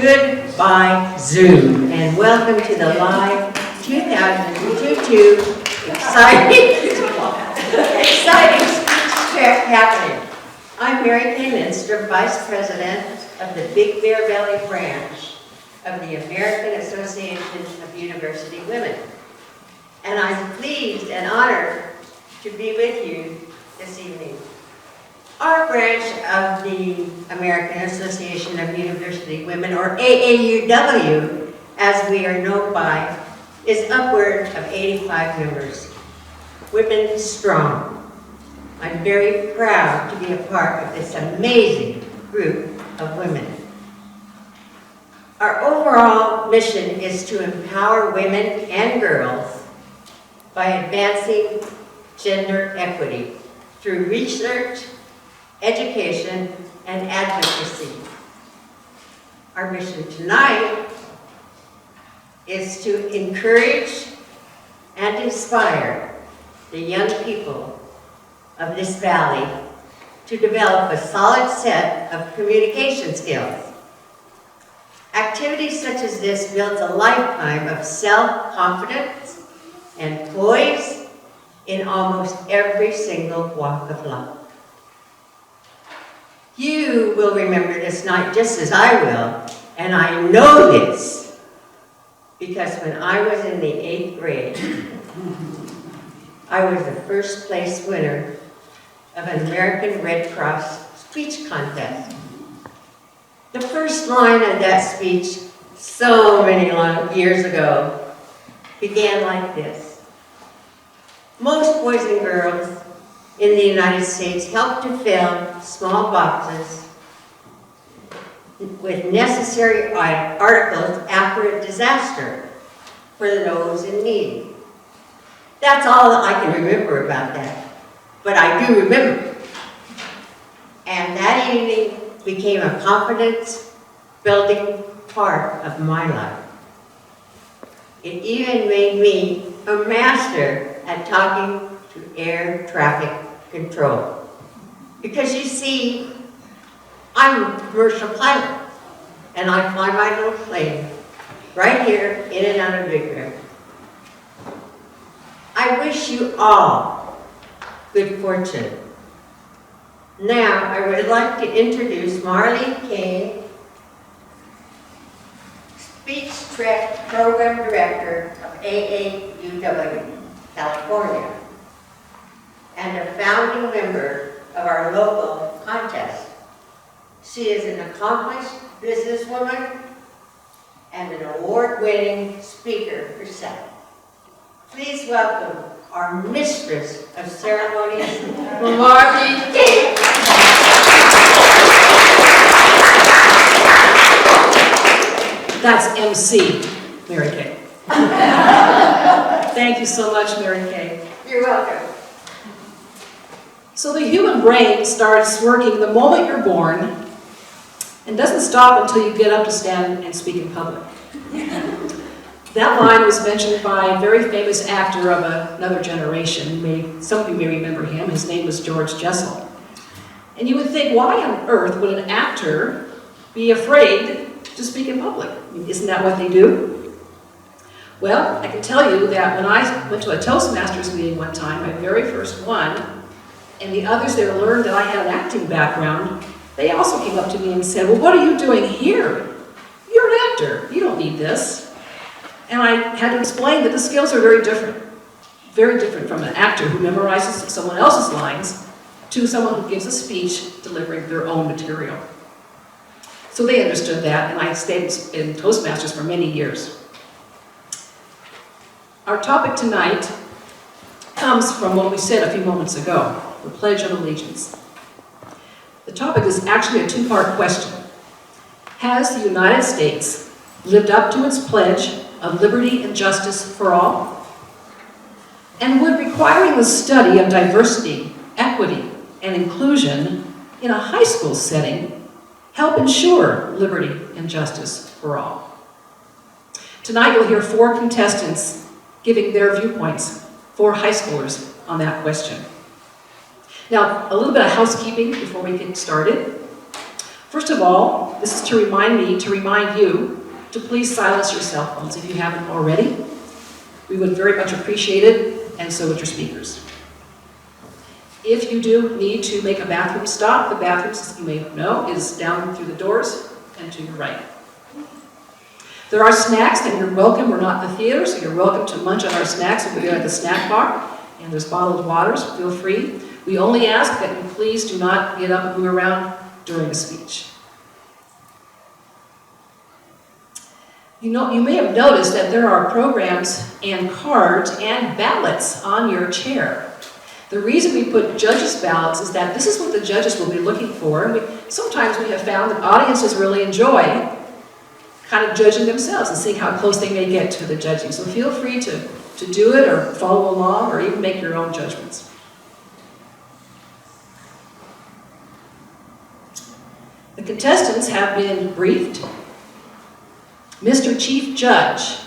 Goodbye, Zoom, and welcome to the live 2022 exciting speech track happening. I'm Mary Kay Minster, Vice President of the Big Bear Valley branch of the American Association of University Women. And I'm pleased and honored to be with you this evening. Our branch of the American Association of University Women, or AAUW, as we are known by, is upward of 85 members. Women strong. I'm very proud to be a part of this amazing group of women. Our overall mission is to empower women and girls by advancing gender equity through research, education, and advocacy. Our mission tonight is to encourage and inspire the young people of this valley to develop a solid set of communication skills. Activities such as this builds a lifetime of self-confidence and poise in almost every single walk of life. You will remember this night just as I will, and I know this because when I was in the 8th grade, I was the first place winner of an American Red Cross speech contest. The first line of that speech, so many years ago, began like this. Most boys and girls in the United States help to fill small boxes with necessary articles after a disaster for those in need. That's all I can remember about that, but I do remember. And that evening became a confidence-building part of my life. It even made me a master at talking to air traffic control. Because you see, I'm a commercial pilot, and I fly my little plane right here in and out of Big Bear. I wish you all good fortune. Now, I would like to introduce Marlene Kane, Speech Track Program Director of AAUW, California, and a founding member of our local contest. She is an accomplished businesswoman and an award-winning speaker herself. Please welcome our Mistress of Ceremonies, Marlene Kane. That's MC, Mary Kay. Thank you so much, Mary Kay. You're welcome. So the human brain starts working the moment you're born and doesn't stop until you get up to stand and speak in public. That line was mentioned by a very famous actor of another generation. Some of you may remember him. His name was George Jessel. And you would think, why on earth would an actor be afraid to speak in public? I mean, isn't that what they do? Well, I can tell you that when I went to a Toastmasters meeting one time, my very first one, and the others there learned that I had an acting background, they also came up to me and said, well, what are you doing here? You're an actor. You don't need this. And I had to explain that the skills are very different from an actor who memorizes someone else's lines to someone who gives a speech delivering their own material. So they understood that, and I stayed in Toastmasters for many years. Our topic tonight comes from what we said a few moments ago, the Pledge of Allegiance. The topic is actually a two-part question. Has the United States lived up to its pledge of liberty and justice for all? And would requiring the study of diversity, equity, and inclusion in a high school setting help ensure liberty and justice for all? Tonight you'll hear 4 contestants giving their viewpoints, 4 high schoolers, on that question. Now, a little bit of housekeeping before we get started. First of all, this is to remind you to please silence your cell phones if you haven't already. We would very much appreciate it, and so would your speakers. If you do need to make a bathroom stop, the bathroom, as you may know, is down through the doors and to your right. There are snacks, and you're welcome. We're not in the theater, so you're welcome to munch on our snacks over there at the snack bar. And there's bottled waters, feel free. We only ask that you please do not get up and move around during a speech. You may have noticed that there are programs and cards and ballots on your chair. The reason we put judges' ballots is that this is what the judges will be looking for. And sometimes we have found that audiences really enjoy kind of judging themselves and seeing how close they may get to the judging. So feel free to do it or follow along or even make your own judgments. The contestants have been briefed. Mr. Chief Judge,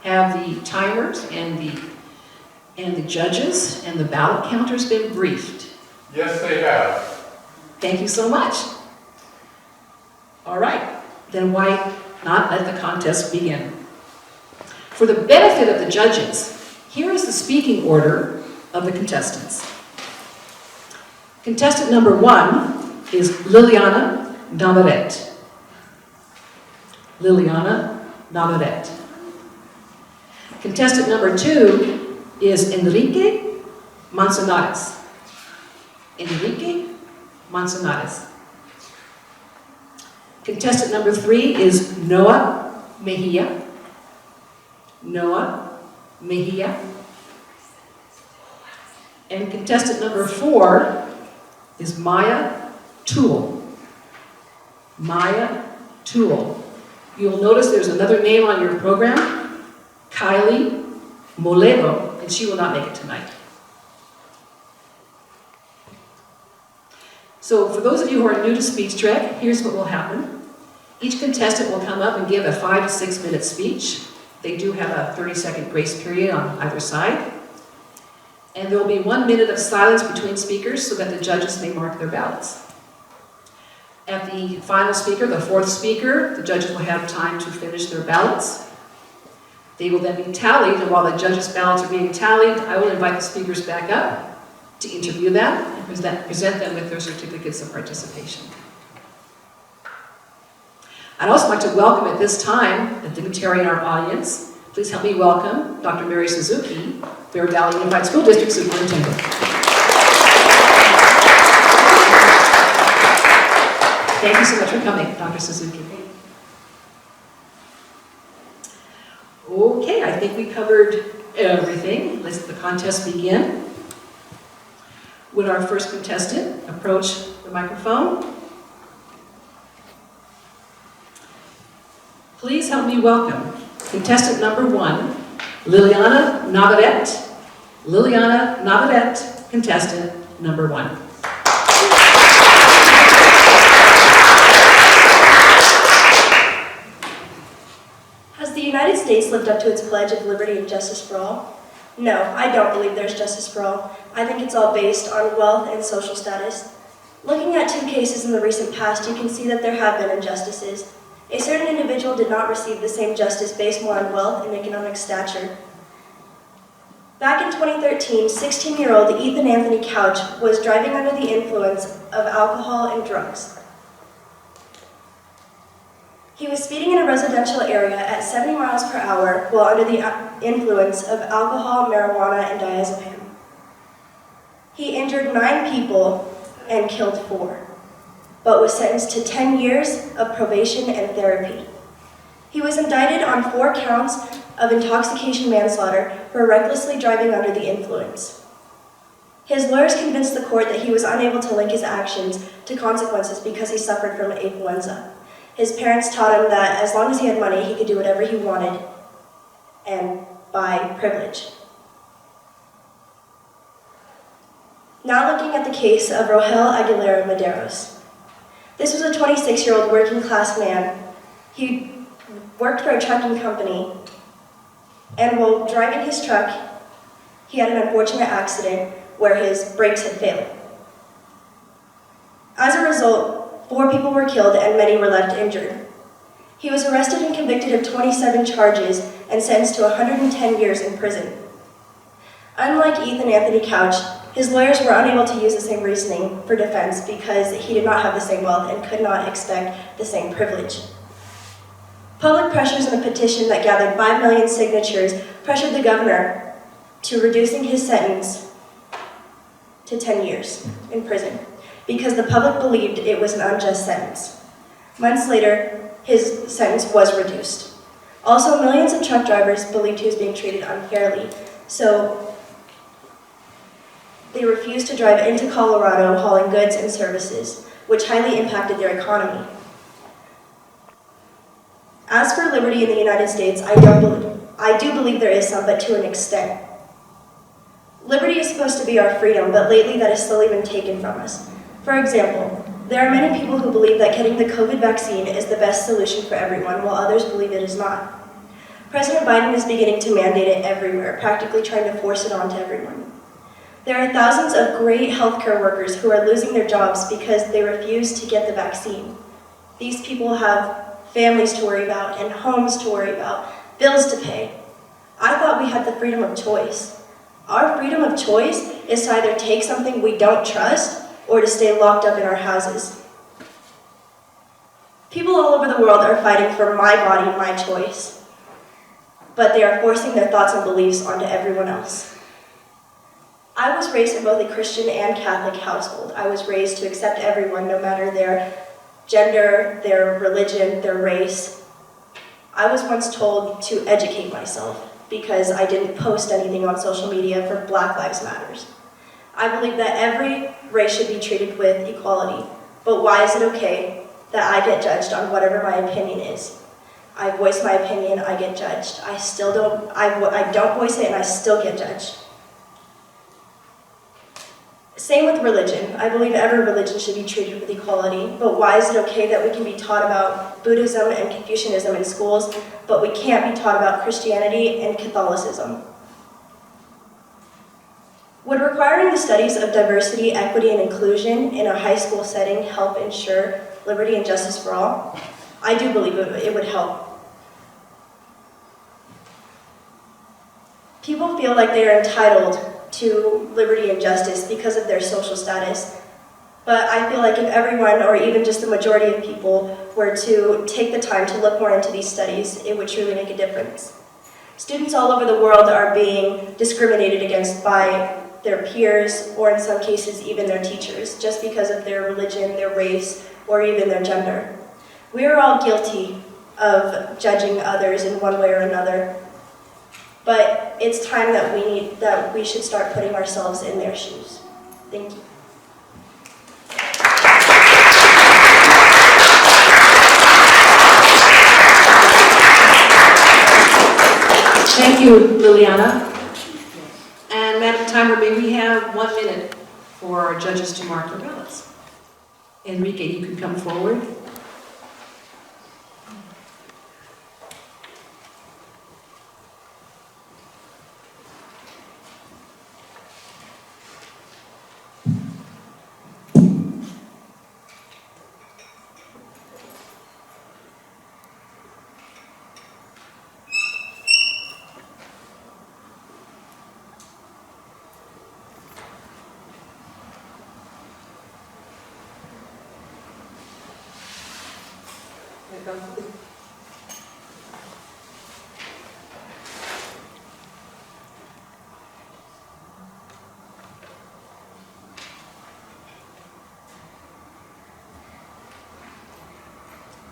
have the timers and the judges and the ballot counters been briefed? Yes, they have. Thank you so much. All right, then why not let the contest begin? For the benefit of the judges, here is the speaking order of the contestants. Contestant number 1 is Liliana Navarrete. Liliana Navarrete. Contestant number 2 is Enrique Manzanares. Enrique Manzanares. Contestant number 3 is Noah Mejia. Noah Mejia. And contestant number 4 is Maya Toole. Maya Toole. You'll notice there's another name on your program, Kylie Moledo, and she will not make it tonight. So for those of you who are new to Speech Trek, here's what will happen. Each contestant will come up and give a 5 to 6 minute speech. They do have a 30-second grace period on either side. And there will be 1 minute of silence between speakers so that the judges may mark their ballots. At the final speaker, the 4th speaker, the judges will have time to finish their ballots. They will then be tallied, and while the judges' ballots are being tallied, I will invite the speakers back up to interview them and present them with their certificates of participation. I'd also like to welcome at this time a dignitary in our audience. Please help me welcome Dr. Mary Suzuki, Bear Valley Unified School District Superintendent. Thank you so much for coming, Dr. Suzuki. Okay, I think we covered everything. Let's the contest begin. Would our first contestant approach the microphone? Please help me welcome contestant number 1, Liliana Navarrete. Liliana Navarrete, contestant number 1. Has the United States lived up to its pledge of liberty and justice for all? No, I don't believe there's justice for all. I think it's all based on wealth and social status. Looking at 2 cases in the recent past, you can see that there have been injustices. A certain individual did not receive the same justice based more on wealth and economic stature. Back in 2013, 16-year-old Ethan Anthony Couch was driving under the influence of alcohol and drugs. He was speeding in a residential area at 70 miles per hour while under the influence of alcohol, marijuana, and diazepam. He injured 9 people and killed 4, but was sentenced to 10 years of probation and therapy. He was indicted on 4 counts of intoxication manslaughter for recklessly driving under the influence. His lawyers convinced the court that he was unable to link his actions to consequences because he suffered from influenza. His parents taught him that as long as he had money, he could do whatever he wanted, and buy privilege. Now looking at the case of Rogelio Aguilera Medeiros. This was a 26-year-old working-class man. He worked for a trucking company, and while driving his truck, he had an unfortunate accident where his brakes had failed. As a result, 4 people were killed and many were left injured. He was arrested and convicted of 27 charges and sentenced to 110 years in prison. Unlike Ethan Anthony Couch, his lawyers were unable to use the same reasoning for defense because he did not have the same wealth and could not expect the same privilege. Public pressures in a petition that gathered 5 million signatures pressured the governor to reducing his sentence to 10 years in prison because the public believed it was an unjust sentence. Months later, his sentence was reduced. Also, millions of truck drivers believed he was being treated unfairly, so they refused to drive into Colorado hauling goods and services, which highly impacted their economy. As for liberty in the United States, I do believe there is some, but to an extent. Liberty is supposed to be our freedom, but lately that has slowly been taken from us. For example, there are many people who believe that getting the COVID vaccine is the best solution for everyone, while others believe it is not. President Biden is beginning to mandate it everywhere, practically trying to force it onto everyone. There are thousands of great healthcare workers who are losing their jobs because they refuse to get the vaccine. These people have families to worry about and homes to worry about, bills to pay. I thought we had the freedom of choice. Our freedom of choice is to either take something we don't trust or to stay locked up in our houses. People all over the world are fighting for my body, my choice, but they are forcing their thoughts and beliefs onto everyone else. I was raised in both a Christian and Catholic household. I was raised to accept everyone, no matter their gender, their religion, their race. I was once told to educate myself because I didn't post anything on social media for Black Lives Matters. I believe that every race should be treated with equality, but why is it okay that I get judged on whatever my opinion is? I voice my opinion, I get judged. I don't voice it and I still get judged. Same with religion. I believe every religion should be treated with equality, but why is it okay that we can be taught about Buddhism and Confucianism in schools, but we can't be taught about Christianity and Catholicism? Would requiring the studies of diversity, equity, and inclusion in a high school setting help ensure liberty and justice for all? I do believe it would help. People feel like they are entitled to liberty and justice because of their social status. But I feel like if everyone, or even just the majority of people, were to take the time to look more into these studies, it would truly make a difference. Students all over the world are being discriminated against by their peers, or in some cases even their teachers, just because of their religion, their race, or even their gender. We are all guilty of judging others in one way or another, but it's time that we should start putting ourselves in their shoes. Thank you. Thank you, Liliana. And Madam Timer, may we have 1 minute for our judges to mark their ballots? Enrique, you can come forward.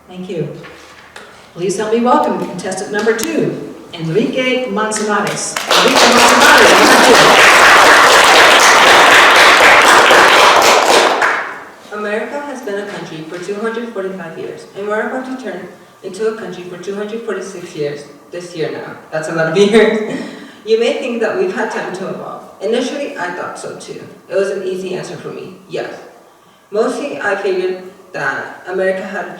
Thank you. Please help me welcome contestant number 2, Enrique Manzanares. Enrique Manzanares, America has been a country for 245 years, and we're about to turn into a country for 246 years this year now. That's a lot of years. You may think that we've had time to evolve. Initially, I thought so too. It was an easy answer for me, yes. Mostly, I figured that America had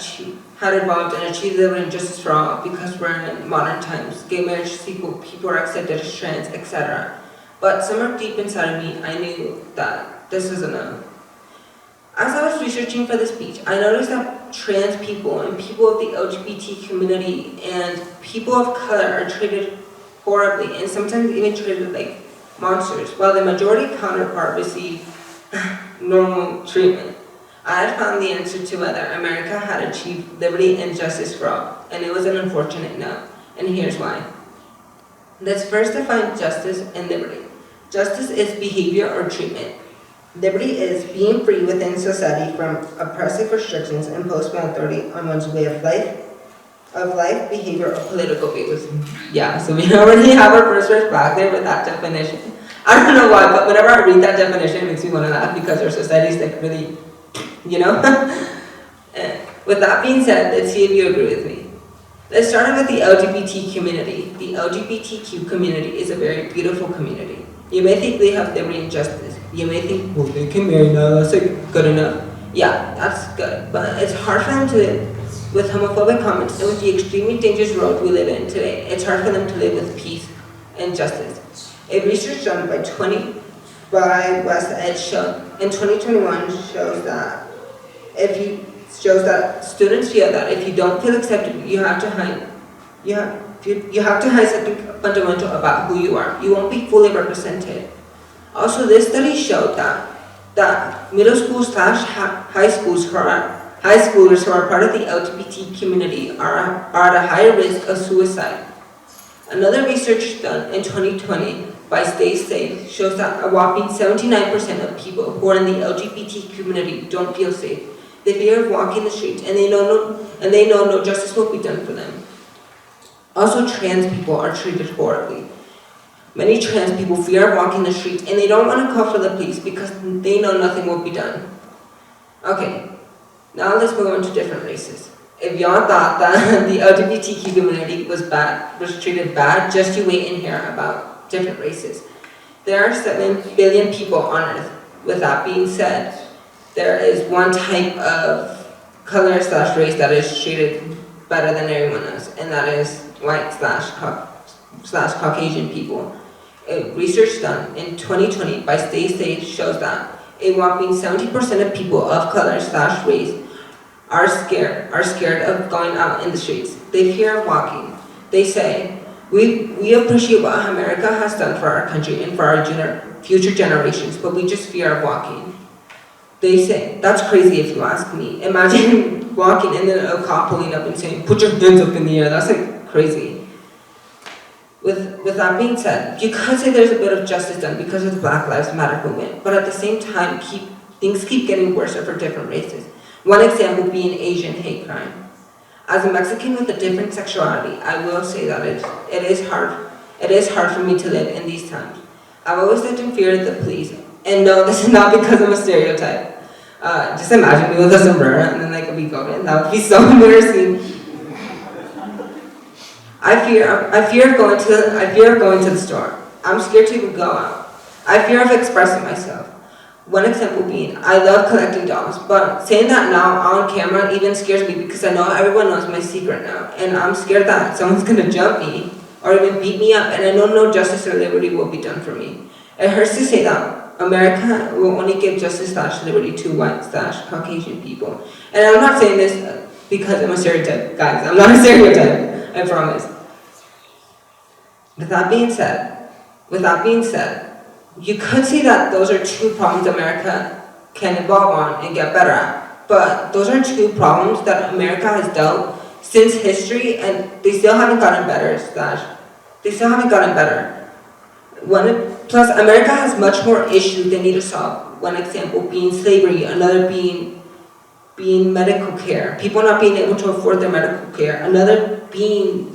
evolved and achieved liberty and justice for all because we're in modern times. Gay marriage is equal, people are accepted as trans, etc. But somewhere deep inside of me, I knew that this was enough. As I was researching for this speech, I noticed that trans people and people of the LGBT community and people of color are treated horribly and sometimes even treated like monsters, while the majority counterpart receive normal treatment. I had found the answer to whether America had achieved liberty and justice for all, and it was an unfortunate no, and here's why. Let's first define justice and liberty. Justice is behavior or treatment. Liberty is being free within society from oppressive restrictions imposed by authority on one's way of life, behavior, or political views. Yeah, so we already have our first red flag there with that definition. I don't know why, but whenever I read that definition, it makes me want to laugh because our society is like really, you know? With that being said, let's see if you agree with me. Let's start with the LGBT community. The LGBTQ community is a very beautiful community. You may think they have liberty and justice. You may think, well, they can marry now, that's like good enough. Yeah, that's good, but it's hard for them to live with homophobic comments and with the extremely dangerous world we live in today. It's hard for them to live with peace and justice. A research done by West Edge in 2021 shows that students feel that if you don't feel accepted, you have to hide something fundamental about who you are. You won't be fully represented. Also, this study showed that middle school / high schoolers who are part of the LGBT community are at a higher risk of suicide. Another research done in 2020 by Stay Safe shows that a whopping 79% of people who are in the LGBT community don't feel safe. They fear of walking the streets, and they know no justice will be done for them. Also, trans people are treated horribly. Many trans people fear walking the streets and they don't want to call for the police because they know nothing will be done. Okay, now let's move on to different races. If y'all thought that the LGBTQ community was treated bad, just you wait and hear about different races. There are 7 billion people on Earth. With that being said, there is one type of color / race that is treated better than everyone else, and that is white / Caucasian people. A research done in 2020 by Stay Safe shows that a whopping 70% of people of color / race are scared of going out in the streets. They fear walking. They say, we appreciate what America has done for our country and for our future generations, but we just fear of walking. They say, that's crazy if you ask me. Imagine walking and then a cop pulling up and saying, put your hands up in the air. That's like crazy. With that being said, you could say there's a bit of justice done because of the Black Lives Matter movement, but at the same time, things keep getting worse for different races. One example being Asian hate crime. As a Mexican with a different sexuality, I will say that it is hard for me to live in these times. I've always lived in fear of the police, and no, this is not because I'm a stereotype. Just imagine me with a sombrero and then like a bigote. That would be so embarrassing. I fear of going to the store. I'm scared to even go out. I fear of expressing myself. One example being, I love collecting dolls, but saying that now on camera even scares me because I know everyone knows my secret now, and I'm scared that someone's gonna jump me or even beat me up, and I know no justice or liberty will be done for me. It hurts to say that America will only give justice / liberty to white / Caucasian people. And I'm not saying this because I'm a stereotype, guys. I'm not a stereotype, I promise. With that being said, you could see that those are 2 problems America can evolve on and get better at. But those are 2 problems that America has dealt since history, and they still haven't gotten better. Plus, America has much more issues they need to solve. One example being slavery, another being medical care, people not being able to afford their medical care, another being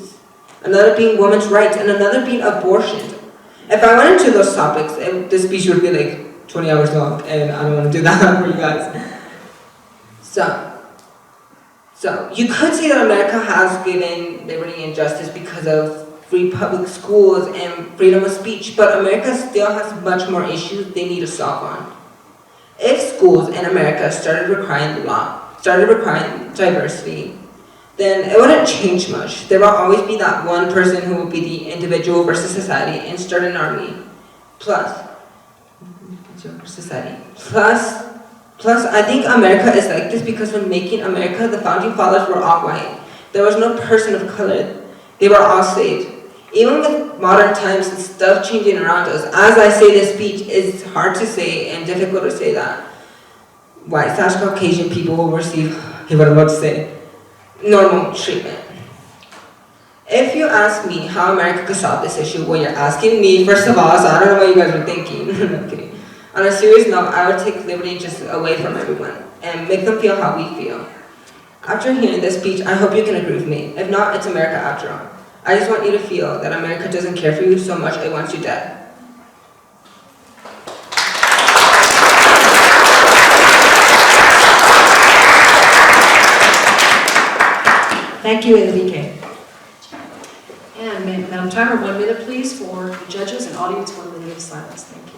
women's rights, and another being abortion. If I went into those topics, this speech would be like 20 hours long, and I don't want to do that for you guys. So you could say that America has given liberty and justice because of free public schools and freedom of speech, but America still has much more issues they need to solve on. If schools in America started requiring diversity, then it wouldn't change much. There will always be that one person who will be the individual versus society and start an army. Plus, Plus, I think America is like this because when making America, the founding fathers were all white. There was no person of color. They were all saved. Even with modern times and stuff changing around us, as I say this speech, it's hard to say and difficult to say that white/Caucasian people will receive, what I'm about to say, normal treatment. If you ask me how America could solve this issue, well, you're asking me, first of all, so I don't know what you guys were thinking. I'm kidding. On a serious note, I would take liberty just away from everyone and make them feel how we feel. After hearing this speech, I hope you can agree with me. If not, it's America after all. I just want you to feel that America doesn't care for you so much it wants you dead. Thank you, Enrique. And Madam Timer, 1 minute, please, for the judges and audience, 1 minute of silence. Thank you.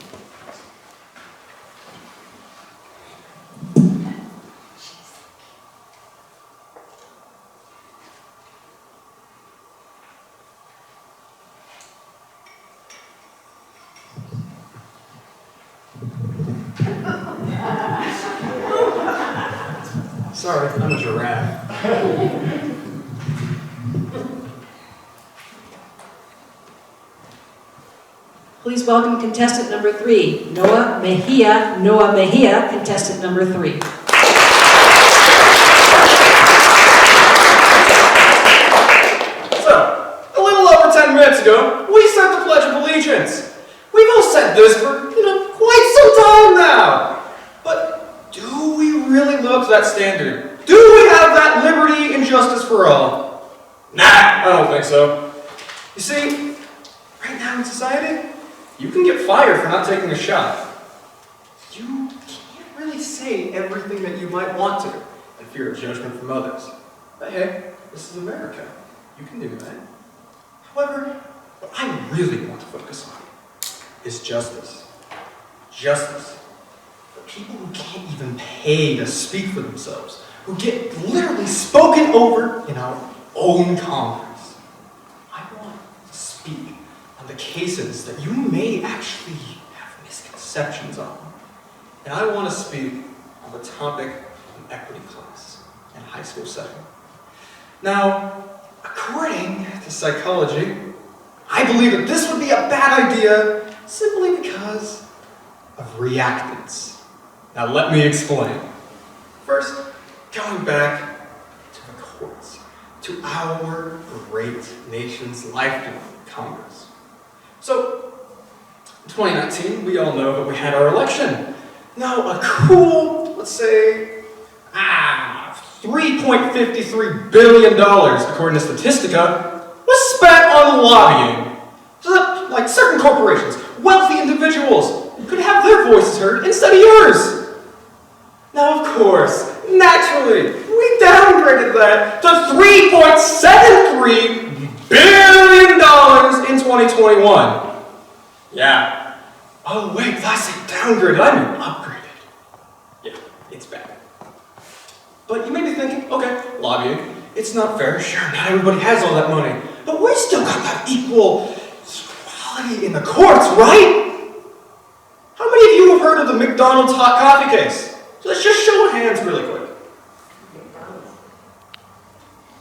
Sorry, I'm a giraffe. Please welcome contestant number 3, Noah Mejia. Noah Mejia, contestant number 3. So, a little over 10 minutes ago, we said the Pledge of Allegiance. We've all said this for, quite some time now. But do we really live up to that standard? Do we have that liberty and justice for all? Nah, I don't think so. You see, right now in society, you can get fired for not taking a shot. You can't really say everything that you might want to, in fear of judgment from others. But hey, this is America. You can do that. However, what I really want to focus on is justice. Justice for people who can't even pay to speak for themselves, who get literally spoken over in our own Congress. I want to speak on the cases that you may actually have misconceptions on. And I want to speak on the topic of equity class in a high school setting. Now, according to psychology, I believe that this would be a bad idea simply because of reactance. Now let me explain. First, going back to the courts, to our great nation's lifeline, Congress. So, in 2019, we all know that we had our election. Now, a cool, let's say, $3.53 billion, according to Statistica, was spent on lobbying. So that, like, certain corporations, wealthy individuals, could have their voices heard instead of yours. Now, of course, naturally, we downgraded that to $3.73 billion in 2021. Yeah. Oh, wait, did I say downgraded? I mean upgraded. Yeah, it's bad. But you may be thinking, okay, lobbying, it's not fair. Sure, not everybody has all that money. But we still got that equality in the courts, right? How many of you have heard of the McDonald's hot coffee case? So let's just show of hands really quick.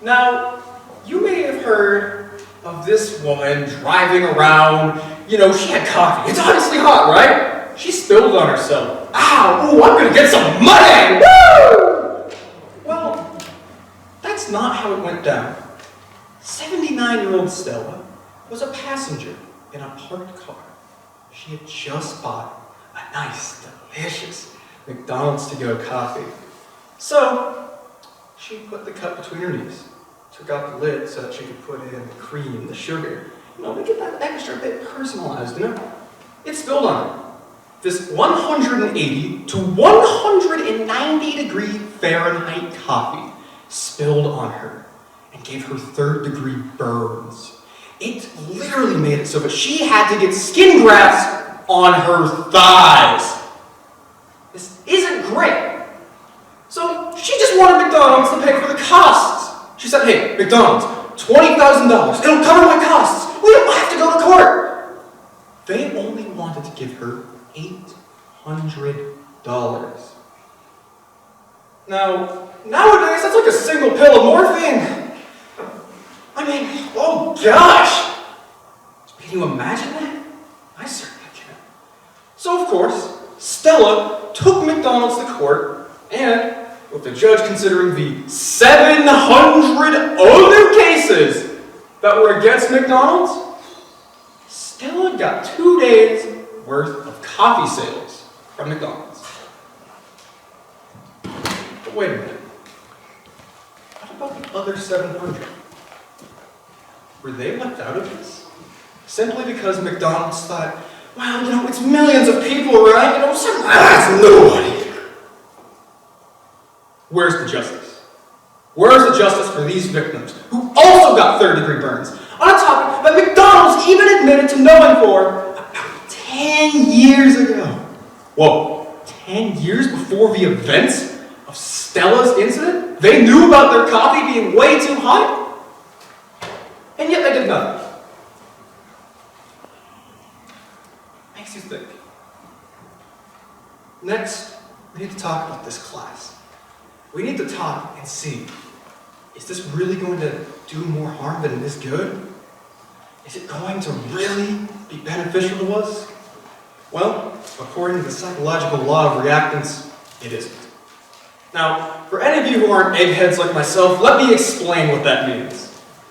Now, you may have heard of this woman driving around. She had coffee. It's obviously hot, right? She spilled on herself. Ow, ooh, I'm gonna get some money! Woo! Well, that's not how it went down. 79-year-old Stella was a passenger in a parked car. She had just bought a nice, delicious McDonald's to-go coffee. So, she put the cup between her knees, took out the lid so that she could put in the cream, the sugar. We get that extra bit personalized, It spilled on her. This 180 to 190 degree Fahrenheit coffee spilled on her and gave her third-degree burns. It literally made it so that she had to get skin grafts on her thighs. This isn't great. So she just wanted McDonald's to pay for the costs. She said, hey, McDonald's, $20,000. It'll cover my costs. We don't have to go to court. They only wanted to give her $800. Now, nowadays, that's like a single pill of morphine. I mean, oh gosh! Can you imagine that? I certainly can. So, of course, Stella took McDonald's to court, and with the judge considering the 700 other cases that were against McDonald's, Stella got 2 days worth of coffee sales from McDonald's. But wait a minute. What about the other 700? Were they left out of this? Simply because McDonald's thought, wow, you know, it's millions of people, right? You know, that's nobody. Where's the justice? Where's the justice for these victims who also got third-degree burns on a topic that McDonald's even admitted to knowing for about 10 years ago? Whoa, 10 years before the events of Stella's incident? They knew about their coffee being way too hot? And yet they did nothing. Makes you think. Next, we need to talk about this class. We need to talk and see, is this really going to do more harm than it is good? Is it going to really be beneficial to us? Well, according to the psychological law of reactance, it isn't. Now, for any of you who aren't eggheads like myself, let me explain what that means.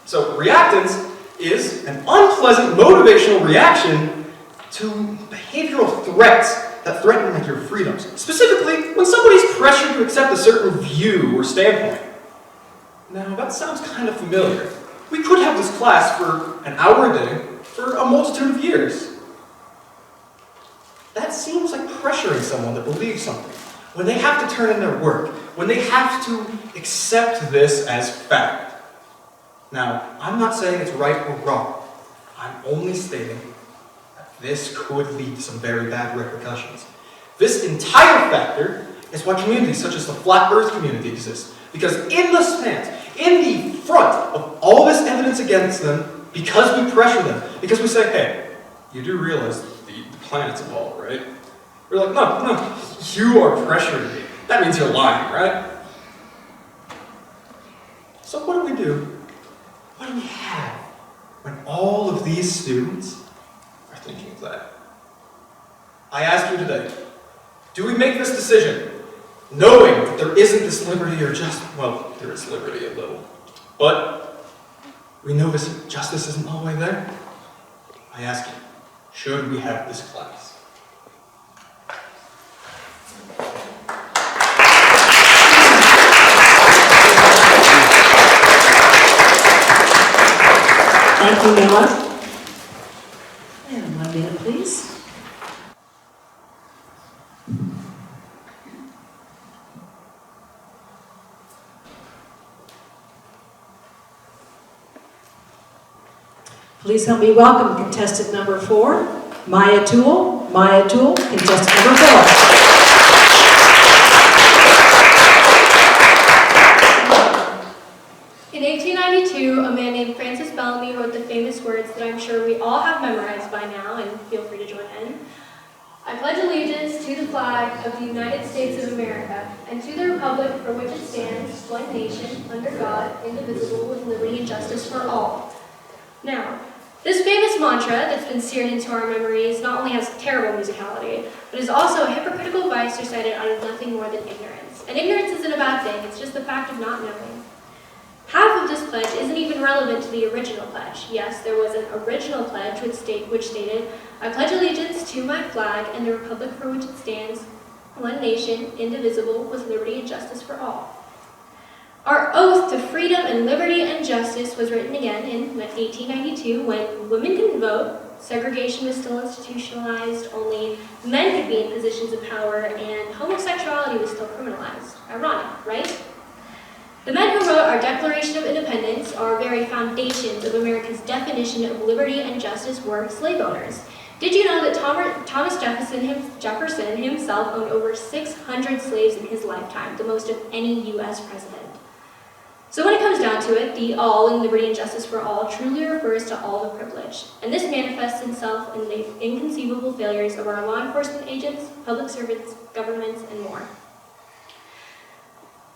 So, reactance is an unpleasant motivational reaction to behavioral threats that threaten like your freedoms. Specifically, when somebody's pressured to accept a certain view or standpoint. Now, that sounds kind of familiar. We could have this class for an hour a day for a multitude of years. That seems like pressuring someone to believe something. When they have to turn in their work, when they have to accept this as fact. Now, I'm not saying it's right or wrong. I'm only stating that this could lead to some very bad repercussions. This entire factor is why communities such as the Flat Earth community exist. Because in the stance, in the front of all this evidence against them, because we pressure them, because we say, hey, you do realize the planet's a ball, right? We're like, no, you are pressuring me. That means you're lying, right? So what do we do? What do we have when all of these students are thinking of that? I ask you today, do we make this decision knowing that there isn't this liberty or justice? Well, there is liberty a little, but we know this justice isn't all the way there? I ask you, should we have this class? Thank you, Noah. And 1 minute, please. Please help me welcome contestant number 4, Maya Toole. Maya Toole, contestant number 4. In 1892, a man named Francis Bellamy wrote the famous words that I'm sure we all have memorized by now, and feel free to join in. I pledge allegiance to the flag of the United States of America, and to the republic for which it stands, one nation, under God, indivisible, with liberty and justice for all. Now, this famous mantra that's been seared into our memories not only has terrible musicality, but is also a hypocritical vice recited out of nothing more than ignorance. And ignorance isn't a bad thing, it's just the fact of not knowing. Half of this pledge isn't even relevant to the original pledge. Yes, there was an original pledge which stated, I pledge allegiance to my flag and the republic for which it stands, one nation, indivisible, with liberty and justice for all. Our oath to freedom and liberty and justice was written again in 1892 when women couldn't vote, segregation was still institutionalized, only men could be in positions of power, and homosexuality was still criminalized. Ironic, right? The men who wrote our Declaration of Independence, our very foundations of America's definition of liberty and justice, were slave owners. Did you know that Thomas Jefferson himself owned over 600 slaves in his lifetime, the most of any U.S. president? So when it comes down to it, the all in liberty and justice for all truly refers to all the privileged. And this manifests itself in the inconceivable failures of our law enforcement agents, public servants, governments, and more.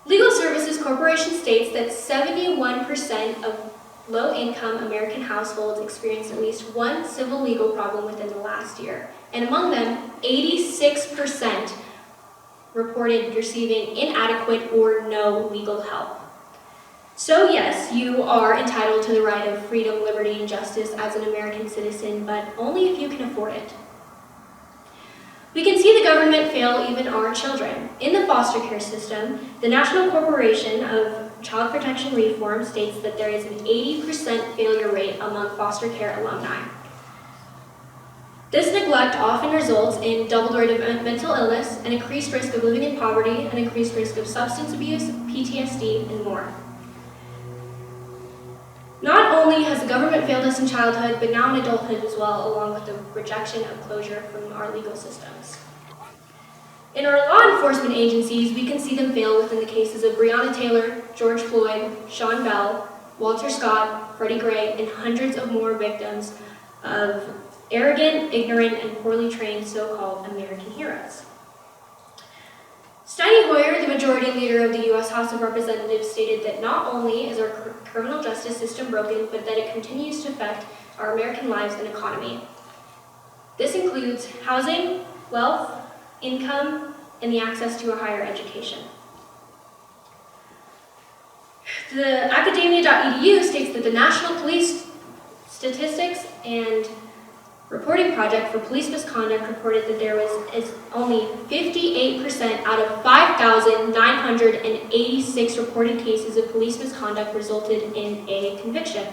Legal Services Corporation states that 71% of low-income American households experienced at least one civil legal problem within the last year, and among them, 86% reported receiving inadequate or no legal help. So yes, you are entitled to the right of freedom, liberty, and justice as an American citizen, but only if you can afford it. We can see the government fail even our children. In the foster care system, the National Corporation of Child Protection Reform states that there is an 80% failure rate among foster care alumni. This neglect often results in doubled rate of mental illness, an increased risk of living in poverty, an increased risk of substance abuse, PTSD, and more. Not only has the government failed us in childhood, but now in adulthood as well, along with the rejection of closure from our legal systems. In our law enforcement agencies, we can see them fail within the cases of Breonna Taylor, George Floyd, Sean Bell, Walter Scott, Freddie Gray, and hundreds of more victims of arrogant, ignorant, and poorly trained so-called American heroes. Steny Hoyer, the majority leader of the U.S. House of Representatives, stated that not only is our criminal justice system broken, but that it continues to affect our American lives and economy. This includes housing, wealth, income, and the access to a higher education. The academia.edu states that the National Police Statistics and Reporting Project for Police Misconduct reported that there is only 58% out of 5,986 reported cases of police misconduct resulted in a conviction.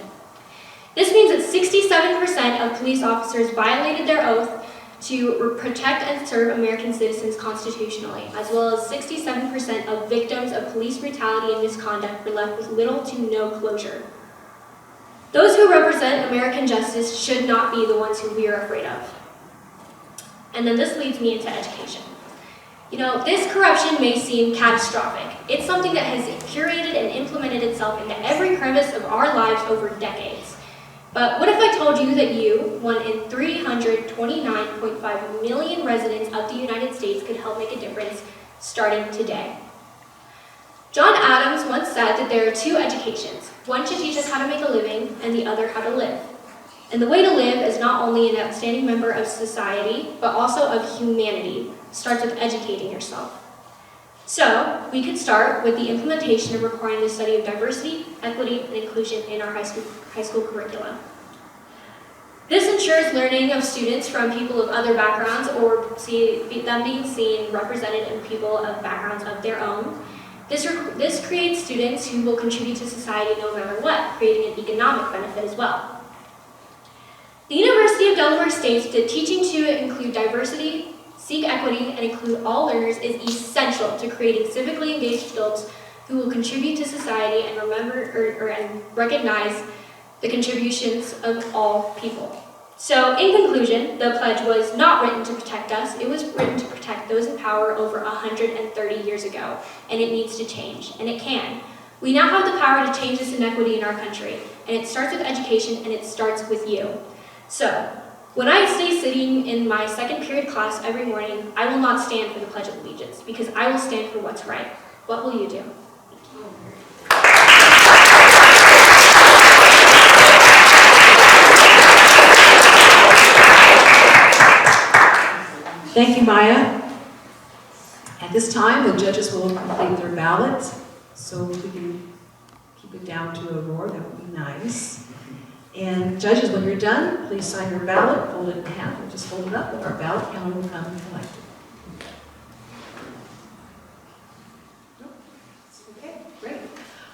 This means that 67% of police officers violated their oath to protect and serve American citizens constitutionally, as well as 67% of victims of police brutality and misconduct were left with little to no closure. Those who represent American justice should not be the ones who we are afraid of. And then this leads me into education. You know, this corruption may seem catastrophic. It's something that has curated and implemented itself into every crevice of our lives over decades. But what if I told you that you, one in 329.5 million residents of the United States, could help make a difference starting today? John Adams once said that there are two educations. One should teach us how to make a living, and the other how to live. And the way to live is not only an outstanding member of society, but also of humanity. It starts with educating yourself. So, we could start with the implementation of requiring the study of diversity, equity, and inclusion in our high school curriculum. This ensures learning of students from people of other backgrounds or them being seen represented in people of backgrounds of their own. This creates students who will contribute to society no matter what, creating an economic benefit as well. The University of Delaware states that teaching to include diversity, seek equity, and include all learners is essential to creating civically engaged adults who will contribute to society and and recognize the contributions of all people. So, in conclusion, the pledge was not written to protect us, it was written to protect those in power over 130 years ago, and it needs to change, and it can. We now have the power to change this inequity in our country, and it starts with education, and it starts with you. So, when I stay sitting in my second period class every morning, I will not stand for the Pledge of Allegiance, because I will stand for what's right. What will you do? Thank you, Maya. At this time, the judges will complete their ballot, so if we can keep it down to a roar, that would be nice. And judges, when you're done, please sign your ballot, fold it in half, and just fold it up, and our ballot counter will come and collect it. Okay, great.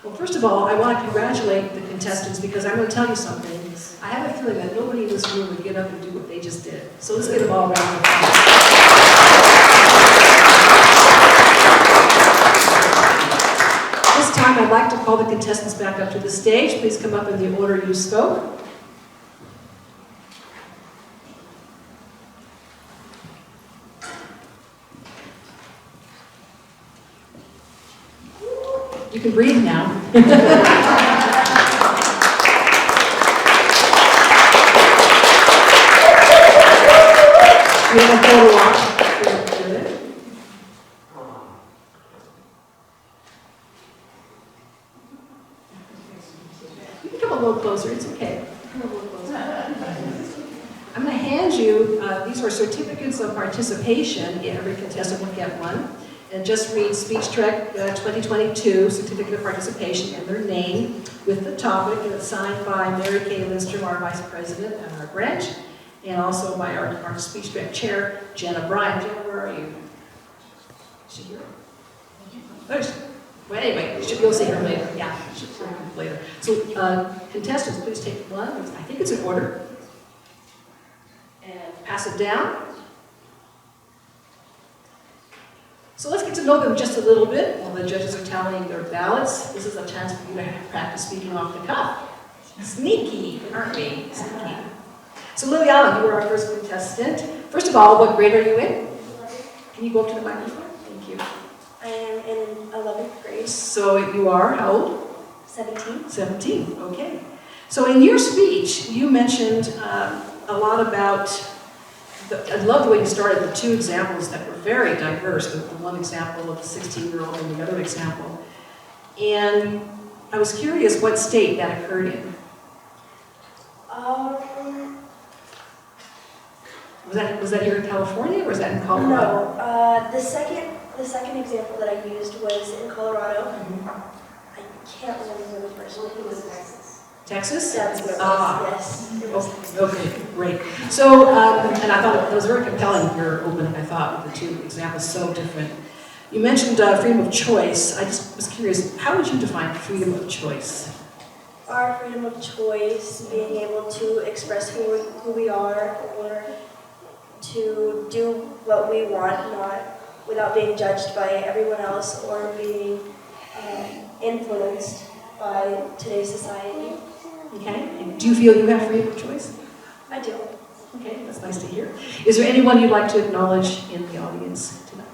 Well, first of all, I want to congratulate the contestants because I'm going to tell you something. I have a feeling that nobody in this room would get up and do what they just did. So let's give them all a round of applause. This time, I'd like to call the contestants back up to the stage. Please come up in the order you spoke. You can breathe now. We have a photo op. Good. closer, it's okay. Come a little closer. I'm going to hand you, these are certificates of participation. Every contestant will get one. And just read Speech Trek 2022, Certificate of Participation, and their name with the topic, and it's signed by Mary Kay Lindstrom, our Vice President at our branch, and also by our Speech Trek Chair, Jenna Bryan. Jenna, where are you? Is she here? There's, well, anyway, you'll see her later. Yeah, she'll see her later. So, contestants, please take one. I think it's in order. And pass it down. So let's get to know them just a little bit while the judges are tallying their ballots. This is a chance for you to practice speaking off the cuff. Sneaky, aren't we? Sneaky. So Liliana, you are our first contestant. First of all, what grade are you in? Can you go up to the microphone? Thank you. I am in 11th grade, So you are how old? 17. 17, okay. So in your speech, you mentioned a lot about, I love the way you started the two examples that were very diverse, the one example of the 16-year-old and the other example. And I was curious what state that occurred in. Was that here in California or was that in Colorado? No, the second example that I used was in Colorado. I can't remember the first one. It was Texas. Texas? That's what it was, Ah. yes. Oh, okay, great. So, and I thought it was very compelling, your opening, I thought, with the two examples so different. You mentioned freedom of choice. I just was curious, how would you define freedom of choice? Our freedom of choice, being able to express who we are, or to do what we want, not without being judged by everyone else or being influenced by today's society. Okay, and do you feel you have freedom of choice? I do. Okay, that's nice to hear. Is there anyone you'd like to acknowledge in the audience tonight?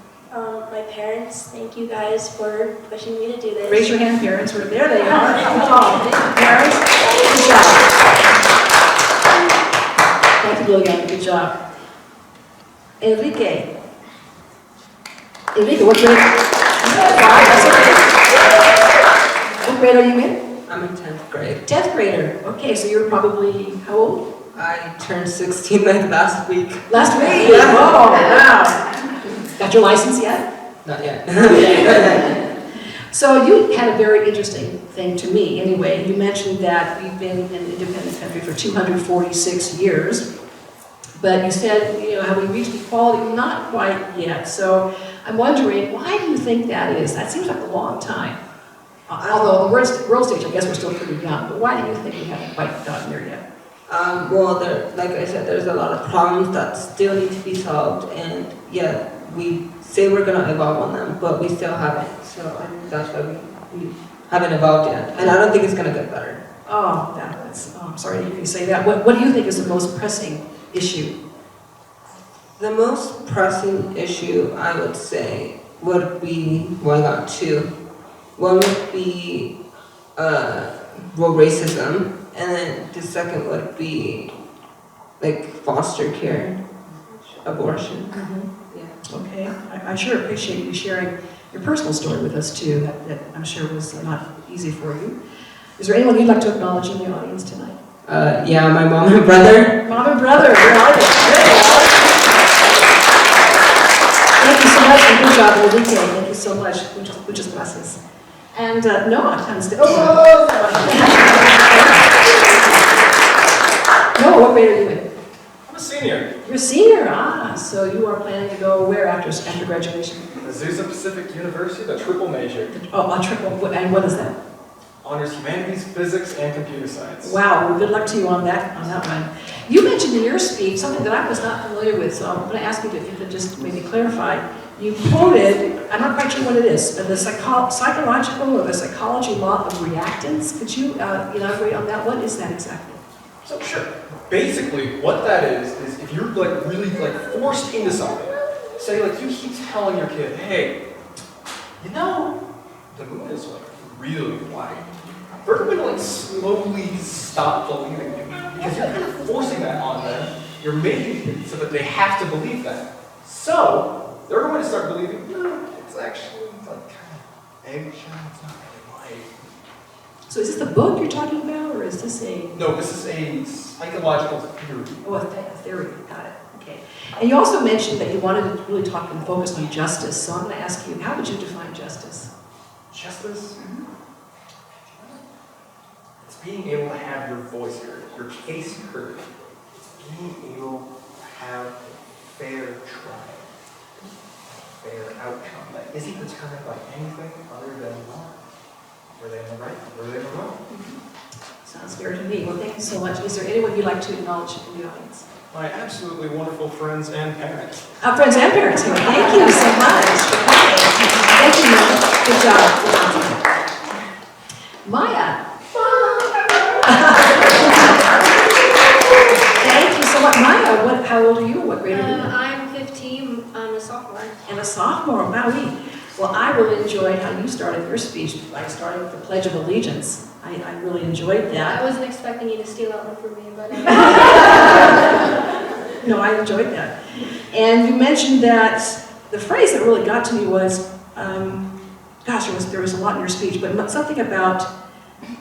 My parents, thank you guys for pushing me to do this. Raise your hand, parents. There they are. Good job. Thank you, parents. Good job. Thank you, Liliana. Good job. Enrique. Enrique, what grade? That's okay. What grade are you in? I'm in 10th grade. 10th grader. Okay, so you're probably how old? I turned 16 like last week. Last week? Oh, wow. Got your license yet? Not yet. So you had a very interesting thing to me anyway. You mentioned that we've been an independent country for 246 years. But you said, have we reached equality? Not quite yet. So I'm wondering, why do you think that is? That seems like a long time. Although the world stage, I guess we're still pretty young. But why do you think we haven't quite gotten there yet? Well, like I said, there's a lot of problems that still need to be solved. And yeah, we say we're going to evolve on them, but we still haven't. So I think that's why we haven't evolved yet. And I don't think it's going to get better. Oh, I'm sorry to hear you say that. What do you think is the most pressing issue? The most pressing issue, I would say, would be, well, I got two. One would be racism, and then the second would be like foster care, abortion. Yeah. Okay, I sure appreciate you sharing your personal story with us too. That I'm sure was not easy for you. Is there anyone you'd like to acknowledge in the audience tonight? Yeah, my mom and brother. Mom and brother, where are they? There they are. Thank you so much and good job, Enrique. Thank you so much. Muchas gracias. And Noah comes to. Noah, what grade are you in? I'm a senior. You're a senior, so you are planning to go where after graduation? Azusa Pacific University, the triple major. Oh, a triple, and what is that? Honors humanities, physics, and computer science. Wow, well, good luck to you on that one. You mentioned in your speech something that I was not familiar with, so I'm going to ask you if you could just maybe clarify. You quoted, I'm not quite sure what it is, but the psychological or the psychology law of reactance. Could you elaborate on that? What is that exactly? So sure. Basically, what that is if you're like really like forced into something. Say like you keep telling your kid, hey, the moon is like really white. They're going to like slowly stop believing you because you're kind of forcing that on them. You're making it so that they have to believe that. So they're going to start believing, no, it's actually like kind of eggshell. It's not really white. So is this the book you're talking about, or is this a, No, this is a psychological theory. oh, a theory? Got it, okay. And you also mentioned that you wanted to really talk and focus on justice, so I'm going to ask you, how would you define justice? Justice? It's being able to have your voice heard, your case heard. It's being able to have a fair trial, a fair outcome that isn't determined by anything other than were they in the right, were they in the wrong? Sounds fair to me. Well, thank you so much. Is there anyone you'd like to acknowledge in the audience? My absolutely wonderful friends and parents. Friends and parents here, thank you so much for coming. Thank you, Maya. Good job. Maya. Thank you so much. Maya, how old are you? What grade are you in? I'm 15, I'm a sophomore. And a sophomore, wowee. Well, I really enjoyed how you started your speech by starting with the Pledge of Allegiance. I really enjoyed I that. wasn't expecting you to steal that one from me, but No, I enjoyed that. And you mentioned that the phrase that really got to me was, there was a lot in your speech, but something about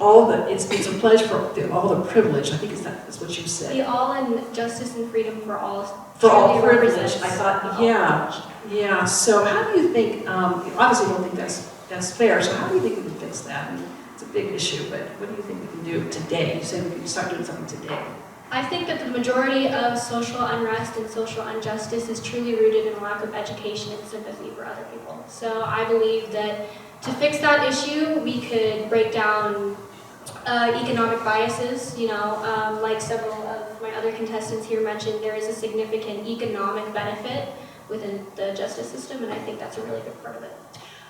it's a pledge for all the privilege. I think that's what you said. the all in justice and freedom for all. For all truly privilege, represents I thought, all yeah. privilege. Yeah, so how do you think, you obviously don't think that's fair, so how do you think we can fix that? And it's a big issue, but what do you think we can do today? You said we can start doing something today. I think that the majority of social unrest and social injustice is truly rooted in a lack of education and sympathy for other people. So I believe that to fix that issue, we could break down economic biases, like several of my other contestants here mentioned, there is a significant economic benefit within the justice system, and I think that's a really big part of it.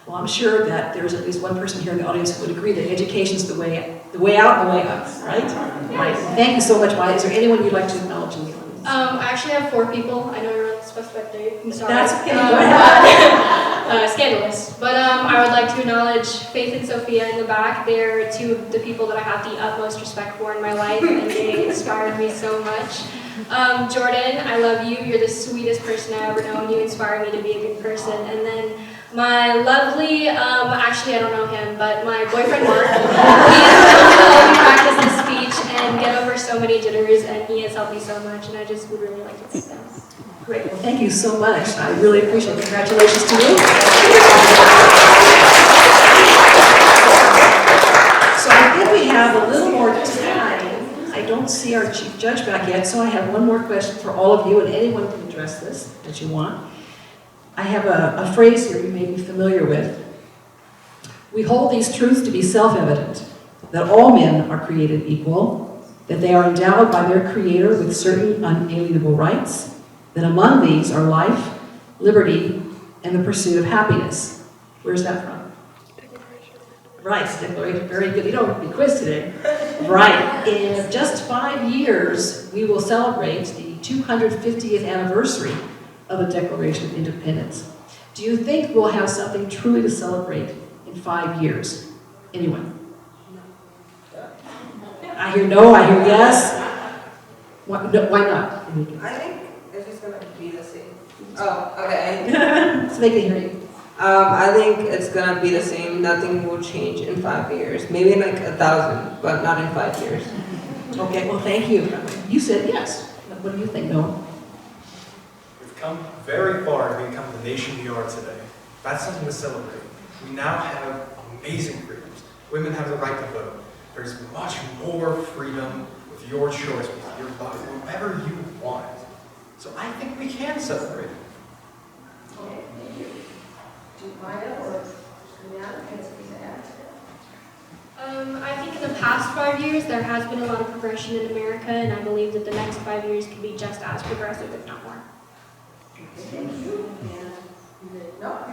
Well, I'm sure that there's at least one person here in the audience who would agree that education's the way out and the way up, right? Right. Thank you so much, Maya. Is there anyone you'd like to acknowledge in the audience? I actually have 4 people. I know you're on the specified date. I'm sorry. That's okay. Go ahead. Scandalous. But I would like to acknowledge Faith and Sophia in the back. They're 2 of the people that I have the utmost respect for in my life, and they inspired me so much. Jordan, I love you. You're the sweetest person I've ever known. You inspire me to be a good person. And then my lovely, actually I don't know him, but my boyfriend Mark, he is helping me practice this speech and get over so many jitters, and he has helped me so much, and I just would really like to thank them. Great. Well, thank you so much. I really appreciate it. Congratulations to you. So I think we have a little more time. I don't see our chief judge back yet, so I have one more question for all of you, and anyone can address this that you want. I have a phrase here you may be familiar with. We hold these truths to be self-evident, that all men are created equal, that they are endowed by their Creator with certain unalienable rights, that among these are life, liberty, and the pursuit of happiness. Where's that from? Right, Declaration. Very good. You don't be quizzed today. Right. In just 5 years, we will celebrate the 250th anniversary of the Declaration of Independence. Do you think we'll have something truly to celebrate in 5 years? Anyone? I hear no, I hear yes. Why not? I think it's just gonna be the same. Oh, okay. So they can hear you. I think it's gonna be the same. Nothing will change in 5 years. Maybe in like 1,000, but not in 5 years. Okay, well, thank you. You said yes. What do you think, Noah? We've come very far to become the nation we are today. That's something to celebrate. We now have amazing freedoms. Women have the right to vote. There's much more freedom with your choice, with your body, whatever you want. So I think we can celebrate. Okay, thank you. Do Maya or Brianna can speak to that? I think in the past 5 years, there has been a lot of progression in America, and I believe that the next 5 years could be just as progressive, if not more. Thank you. No?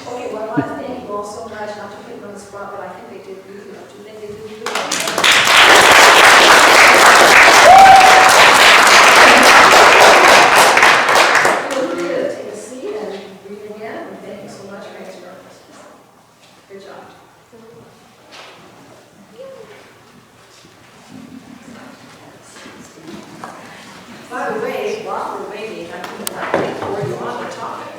Okay, well, I thank you all so much, not to put you on the spot, but I think they did really well. Do you think they did really well? Take a seat and read again, and thank you so much for answering our questions. Good job. By the way, while we're waiting, I think where you on the topic.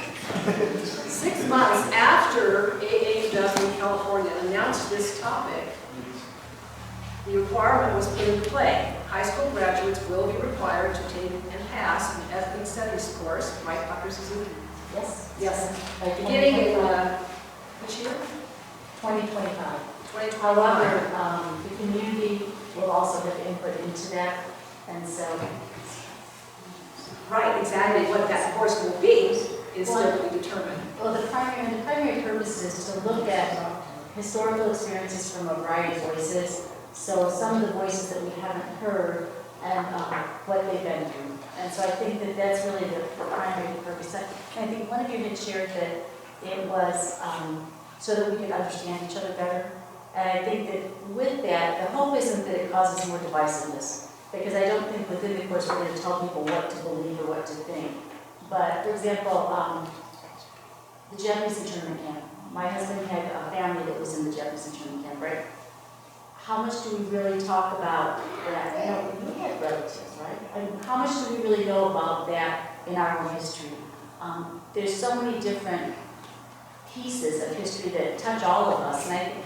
6 months after AAW California announced this requirement was put into play. High school graduates will be required to take and pass an ethnic studies course, right, Dr. Suzuki? Yes. Yes. By Beginning in, 2025. which year? 2025. 2025. However, the community will also have input into that, and so. Right, exactly what that course will be is still to be determined. Well, the primary purpose is to look at historical experiences from a variety of voices. So some of the voices that we haven't heard and what they've been through. And so I think that that's really the primary purpose. And I think one of you had shared that it was so that we could understand each other better. And I think that with that, the hope isn't that it causes more divisiveness. Because I don't think within the course we're going to tell people what to believe or what to think. But for example, the Japanese internment camp. My husband had a family that was in the Japanese internment camp, right? How much do we really talk about that? You know, you had relatives, right? I mean, how much do we really know about that in our own history? There's so many different pieces of history that touch all of us, and I think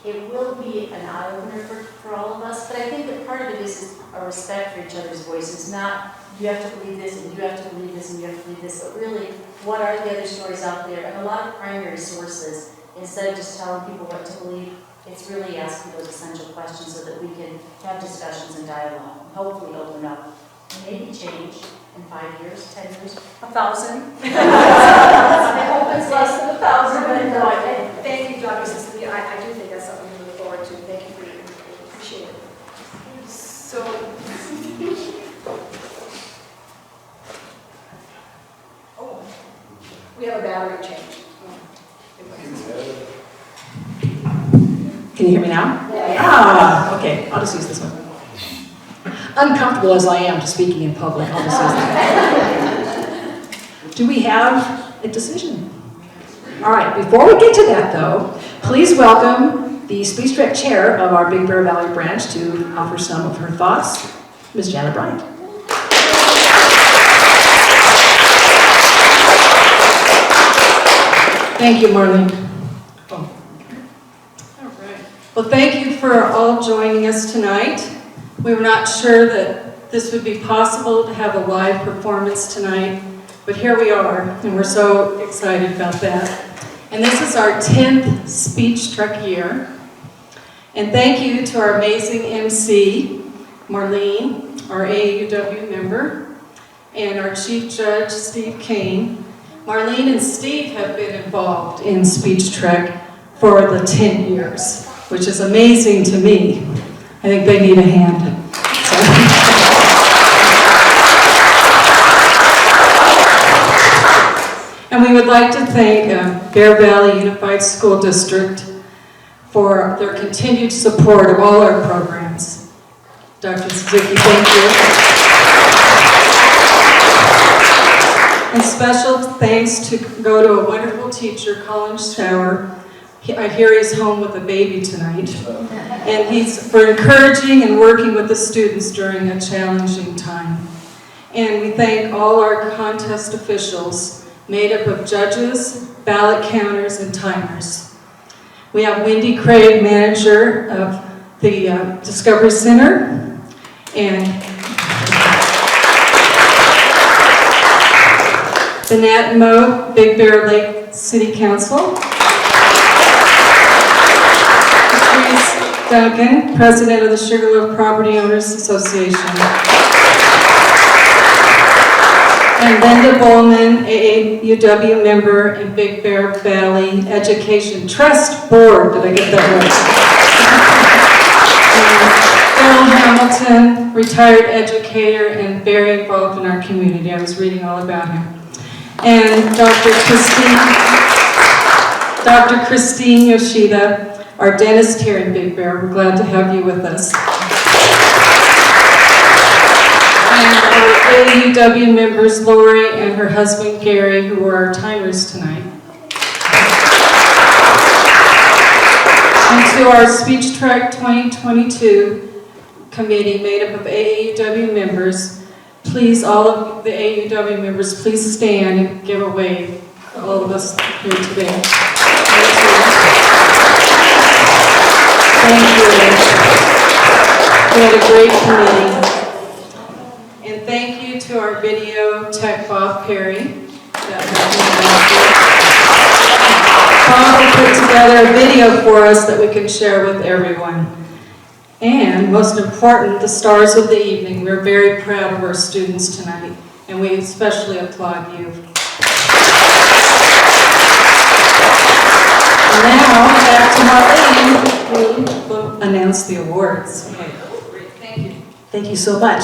it will be an eye-opener for all of us, but I think that part of it is a respect for each other's voices, not you have to believe this and you have to believe this and you have to believe this, but really, what are the other stories out there? And a lot of primary sources, instead of just telling people what to believe, it's really asking those essential questions so that we can have discussions and dialogue, and hopefully open up, and maybe change in 5 years, 10 years, 1,000. I hope it's less than 1,000, but no, Thank you, Dr. Suzuki. I do think that's something to look forward to. Thank you for your input. Appreciate it. So, oh, we have a battery change. Can you hear me now? Ah, okay, I'll just use this one. Uncomfortable as I am to speaking in public, I'll just use that. Do we have a decision? All right, before we get to that though, please welcome the speech direct chair of our Big Bear Valley branch to offer some of her thoughts, Ms. Janet Bryant. Thank you, Marlene. Oh. All right. Well, thank you for all joining us tonight. We were not sure that this would be possible to have a live performance tonight, but here we are, and we're so excited about that. And this is our 10th Speech Truck year. And thank you to our amazing MC, Marlene, our AAUW member, and our Chief Judge, Steve Kane. Marlene and Steve have been involved in Speech Trek for the 10 years, which is amazing to me. I think they need a hand. And we would like to thank Bear Valley Unified School District for their continued support of all our programs. Dr. Suzuki, thank you. And special thanks go to a wonderful teacher, Colin Schauer. I hear he's home with a baby tonight. And he's for encouraging and working with the students during a challenging time. And we thank all our contest officials, made up of judges, ballot counters, and timers. We have Wendy Craig, manager of the Discovery Center, and Danette Moe, Big Bear Lake City Council. Patrice Duncan, president of the Sugarloaf Property Owners Association. And Linda Bowman, AAUW member and Big Bear Valley Education Trust Board. Did I get that right? Phil Hamilton, retired educator and very involved in our community. I was reading all about him. And Dr. Christine Yoshida, our dentist here in Big Bear. We're glad to have you with us. And our AAUW members, Lori and her husband, Gary, who are our timers tonight. And to our Speech Track 2022 committee made up of AAUW members, please, all of the AAUW members, please stand and give a wave for all of us here today. Thank you. We had a great committee. And thank you to our video tech, Bob Perry. Bob put together a video for us that we can share with everyone. And most important, the stars of the evening. We're very proud of our students tonight, and we especially applaud you. Now, back to Marlene, who will announce the awards. Great, thank you. Thank you so much.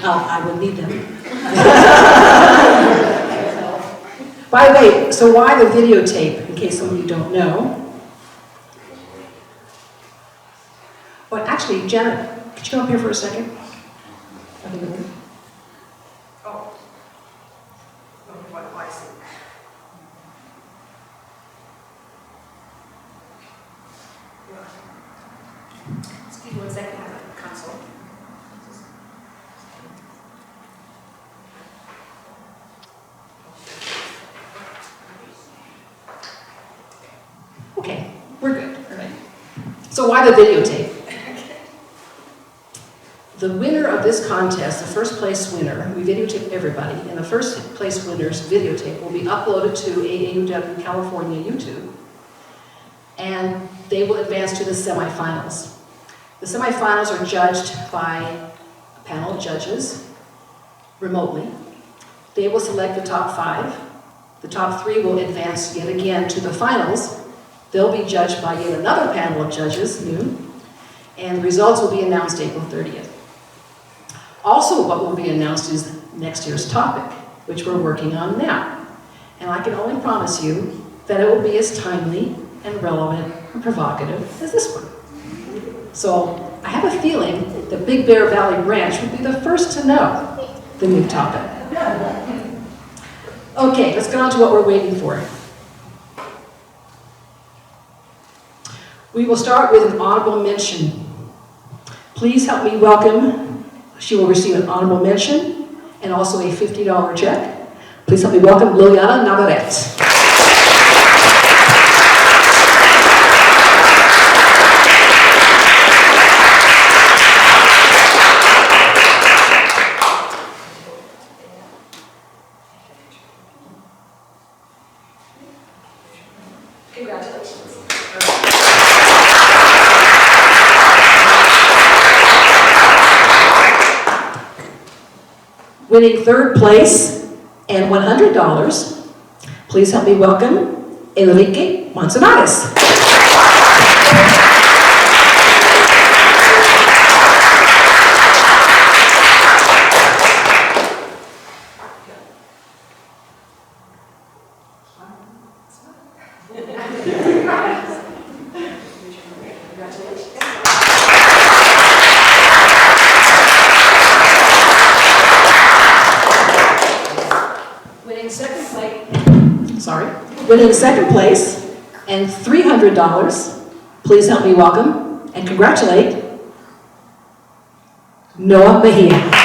Oh, I will need them. By the way, so why the videotape, in case some of you don't know? Well, actually, Janet, could you come up here for a second? Oh. What do I see? Excuse me 1 second, I have a console. Okay, we're good. All right. So why the videotape? The winner of this contest, the first place winner, we videotape everybody, and the first place winner's videotape will be uploaded to AAUW California YouTube, and they will advance to the semifinals. The semifinals are judged by a panel of judges remotely. They will select the top 5. The top 3 will advance yet again to the finals. They'll be judged by yet another panel of judges, new, and the results will be announced April 30th. Also, what will be announced is next year's topic, which we're working on now. And I can only promise you that it will be as timely and relevant and provocative as this one. So I have a feeling the Big Bear Valley branch would be the first to know the new topic. Okay, let's get on to what we're waiting for. We will start with an honorable mention. Please help me welcome. She will receive an honorable mention and also a $50 check. Please help me welcome Liliana Navarrete. Congratulations. Winning third place and $100, please help me welcome Enrique Manzanares. Winning second place and $300, please help me welcome and congratulate Noah Mejia.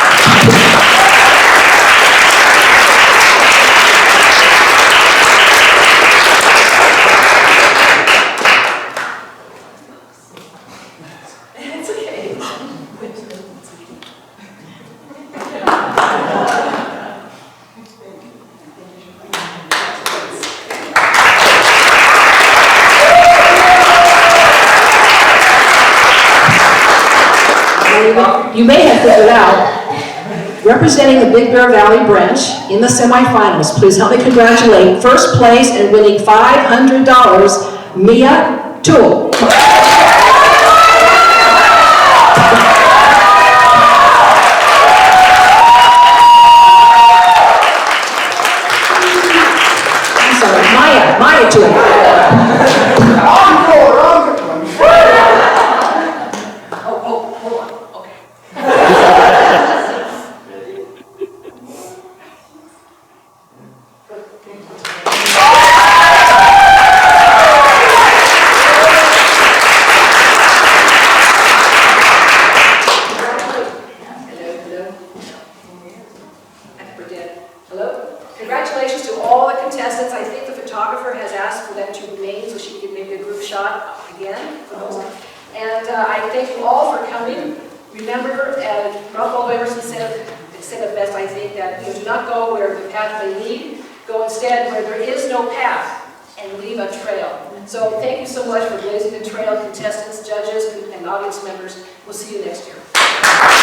You may have figured out, representing the Big Bear Valley branch in the semifinals, please help me congratulate first place and winning $500, Mia Toole. I'm sorry, Maya Toole. And I thank you all for coming. Remember, and Ralph Waldo Emerson said it best, I think, that you do not go where the path may lead, go instead where there is no path, and leave a trail. So thank you so much for blazing the trail, contestants, judges, and audience members. We'll see you next year.